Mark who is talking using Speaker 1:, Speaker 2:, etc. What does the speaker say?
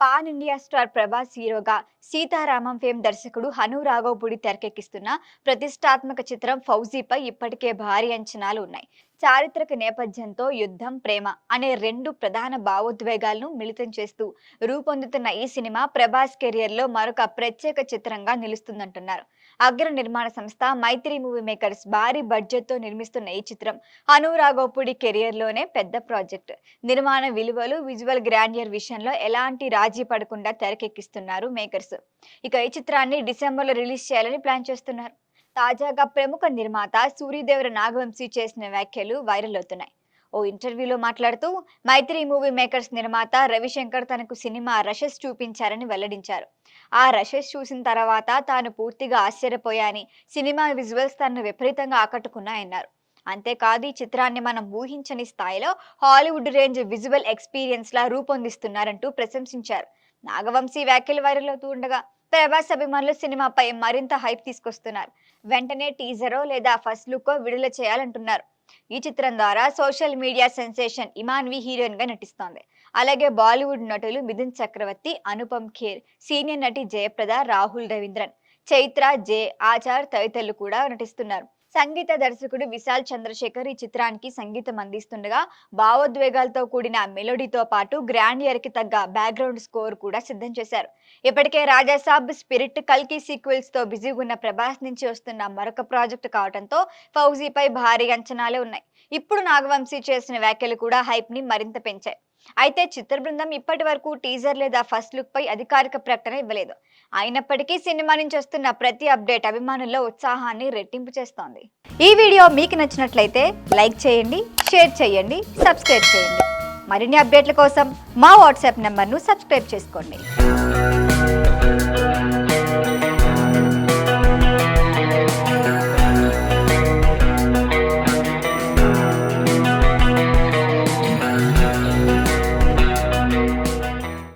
Speaker 1: Pan India star Prabhas హీరోగా Sitaramam fame దర్శకుడు హను రాఘవపూడి తెరకెక్కిస్తున్న ప్రతిష్టాత్మక చిత్రం ఫౌజీపై ఇప్పటికే భారీ అంచనాలు ఉన్నాయి. చారిత్రక నేపథ్యంతో యుద్ధం, ప్రేమ అనే రెండు ప్రధాన భావోద్వేగాలను మిళితం చేస్తూ రూపొందుతున్న ఈ సినిమా ప్రభాస్ కెరియర్లో మరొక ప్రత్యేక చిత్రంగా నిలుస్తుందంటున్నారు. అగ్ర నిర్మాణ సంస్థ మైత్రి మూవీ మేకర్స్ భారీ బడ్జెట్తో నిర్మిస్తున్న ఈ చిత్రం హను రాఘవపూడి కెరియర్లోనే పెద్ద ప్రాజెక్ట్. నిర్మాణ విలువలు, విజువల్ గ్రాండియర్ విషయంలో ఎలాంటి రాజీ పడకుండా తెరకెక్కిస్తున్నారు మేకర్స్. ఇక ఈ చిత్రాన్ని డిసెంబర్లో రిలీజ్ చేయాలని ప్లాన్ చేస్తున్నారు. తాజాగా ప్రముఖ నిర్మాత సూర్యదేవర నాగవంశీ చేసిన వ్యాఖ్యలు వైరల్ అవుతున్నాయి. ఓ ఇంటర్వ్యూలో మాట్లాడుతూ మైత్రి మూవీ మేకర్స్ నిర్మాత రవిశంకర్ తనకు సినిమా రషెస్ చూపించారని వెల్లడించారు. ఆ రషెస్ చూసిన తర్వాత తాను పూర్తిగా ఆశ్చర్యపోయాని, సినిమా విజువల్స్ తనను విపరీతంగా ఆకట్టుకున్నాయన్నారు. అంతేకాదు ఈ చిత్రాన్ని మనం ఊహించని స్థాయిలో హాలీవుడ్ రేంజ్ విజువల్ ఎక్స్పీరియన్స్ లా రూపొందిస్తున్నారంటూ ప్రశంసించారు. నాగవంశీ వ్యాఖ్యలు వైరల్ అవుతూ ఉండగా ప్రభాస్ అభిమానులు సినిమాపై మరింత హైప్ తీసుకొస్తున్నారు. వెంటనే టీజరో లేదా ఫస్ట్ లుక్కో విడుదల చేయాలంటున్నారు. ఈ చిత్రం ద్వారా social media sensation Imanvi heroine గా నటిస్తోంది. అలాగే బాలీవుడ్ నటులు మిథున్ చక్రవర్తి, అనుపమ్ ఖేర్, సీనియర్ నటి జయప్రద, రాహుల్ రవీంద్రన్, చైత్ర, జే ఆచార్ తదితరులు కూడా నటిస్తున్నారు. సంగీత దర్శకుడు విశాల్ చంద్రశేఖర్ ఈ చిత్రానికి సంగీతం అందిస్తుండగా భావోద్వేగాలతో కూడిన మెలోడీతో పాటు గ్రాండియర్ కి తగ్గ బ్యాక్గ్రౌండ్ స్కోర్ కూడా సిద్ధం చేశారు. ఇప్పటికే రాజాసాబ్, స్పిరిట్, కల్కి సీక్వెల్స్ తో బిజీగా ఉన్న ప్రభాస్ నుంచి వస్తున్న మరొక ప్రాజెక్టు కావడంతో ఫౌజీపై భారీ అంచనాలే ఉన్నాయి. ఇప్పుడు నాగవంశీ చేసిన వ్యాఖ్యలు కూడా హైప్ ని మరింత పెంచాయి. అయితే చిత్ర బృందం ఇప్పటి వరకు టీజర్ లేదా ఫస్ట్ లుక్ పై అధికారిక ప్రకటన ఇవ్వలేదు. అయినప్పటికీ సినిమా నుంచి వస్తున్న ప్రతి అప్డేట్ అభిమానుల్లో ఉత్సాహాన్ని రెట్టింపు చేస్తోంది. ఈ వీడియో మీకు నచ్చినట్లయితే లైక్ చేయండి, షేర్ చేయండి, సబ్స్క్రైబ్ చేయండి. మరిన్ని అప్డేట్ల కోసం మా వాట్సాప్ నెంబర్ను సబ్స్క్రైబ్ చేసుకోండి.